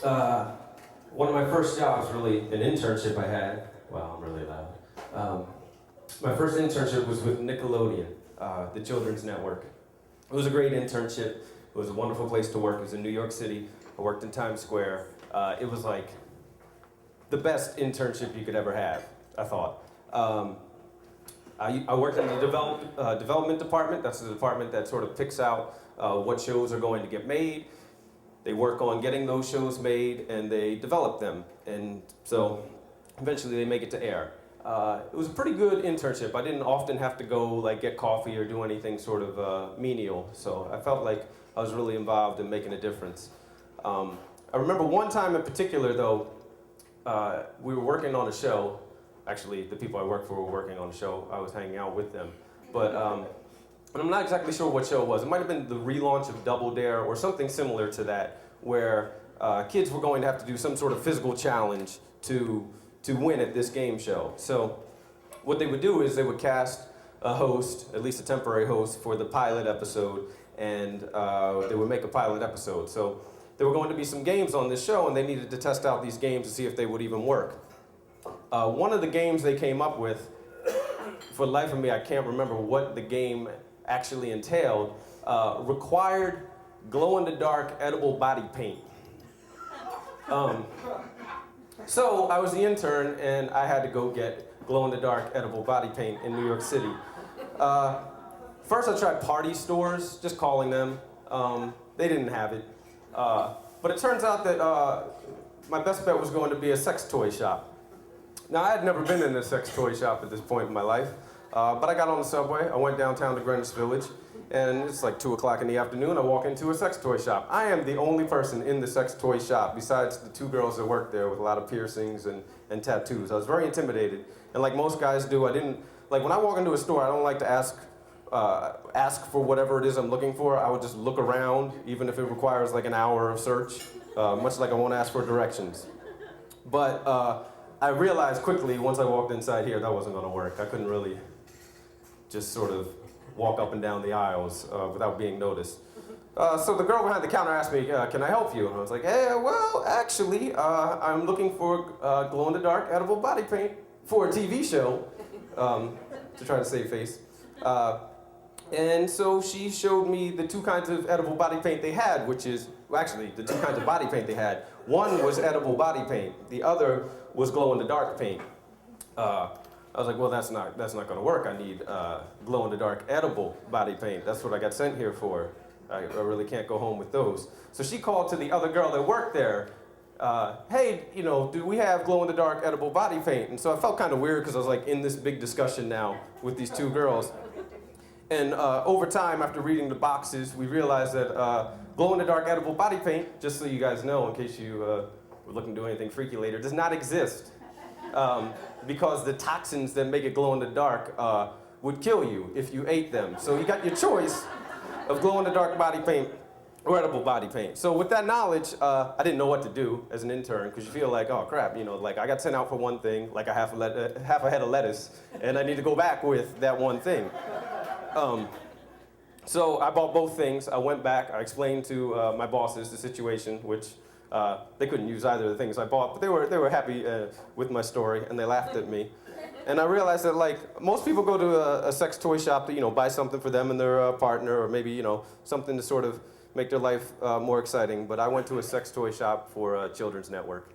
One of my first jobs, really, an internship I had. Wow, I'm really loud. My first internship was with Nickelodeon, the children's network. It was a great internship. It was a wonderful place to work. It was in New York City. I worked in Times Square. It was like the best internship you could ever have, I thought. I worked in the development department. That's the department that sort of picks out what shows are going to get made. They work on getting those shows made and they develop them. And so eventually they make it to air. It was a pretty good internship. I didn't often have to go like get coffee or do anything sort of menial. So I felt like I was really involved in making a difference. I remember one time in particular though, we were working on a show. Actually, the people I worked for were working on a show. I was hanging out with them. But and I'm not exactly sure what show it was. It might have been the relaunch of Double Dare or something similar to that, where kids were going to have to do some sort of physical challenge to win at this game show. So what they would do is they would cast a host, at least a temporary host, for the pilot episode, and they would make a pilot episode. So there were going to be some games on this show, and they needed to test out these games to see if they would even work. One of the games they came up with, for the life of me, I can't remember what the game actually entailed, required glow-in-the-dark edible body paint. So I was the intern, and I had to go get glow-in-the-dark edible body paint in New York City. First I tried party stores, just calling them. They didn't have it. But it turns out that my best bet was going to be a sex toy shop. Now, I had never been in a sex toy shop at this point in my life, but I got on the subway, I went downtown to Greenwich Village, and it's like 2 o'clock in the afternoon, I walk into a sex toy shop. I am the only person in the sex toy shop besides the 2 girls that worked there with a lot of piercings and tattoos. I was very intimidated, and like most guys do, I didn't, like when I walk into a store, I don't like to ask for whatever it is I'm looking for. I would just look around, even if it requires like an hour of search, much like I won't ask for directions. But I realized quickly, once I walked inside here, that wasn't going to work. I couldn't really just sort of walk up and down the aisles without being noticed. So the girl behind the counter asked me, can I help you? And I was like, hey, well, actually, I'm looking for glow-in-the-dark edible body paint for a TV show, to try to save face. And so she showed me the 2 kinds of edible body paint they had, which is, well, actually, the 2 kinds of body paint they had. One was edible body paint. The other was glow-in-the-dark paint. I was like, well, that's not going to work. I need glow-in-the-dark edible body paint. That's what I got sent here for. I really can't go home with those. So she called to the other girl that worked there. Hey, you know, do we have glow-in-the-dark edible body paint? And so I felt kind of weird because I was like in this big discussion now with these 2 girls. And over time, after reading the boxes, we realized that glow-in-the-dark edible body paint, just so you guys know, in case you were looking to do anything freaky later, does not exist. Because the toxins that make it glow-in-the-dark would kill you if you ate them. So you got your choice of glow-in-the-dark body paint or edible body paint. So with that knowledge, I didn't know what to do as an intern, because you feel like, oh crap, you know, like I got sent out for one thing, like a half a head of lettuce, and I need to go back with that one thing. So I bought both things. I went back, I explained to my bosses the situation, which they couldn't use either of the things I bought, but they were happy with my story, and they laughed at me. And I realized that, like, most people go to a sex toy shop to, you know, buy something for them and their partner, or maybe, you know, something to sort of make their life more exciting. But I went to a sex toy shop for a children's network.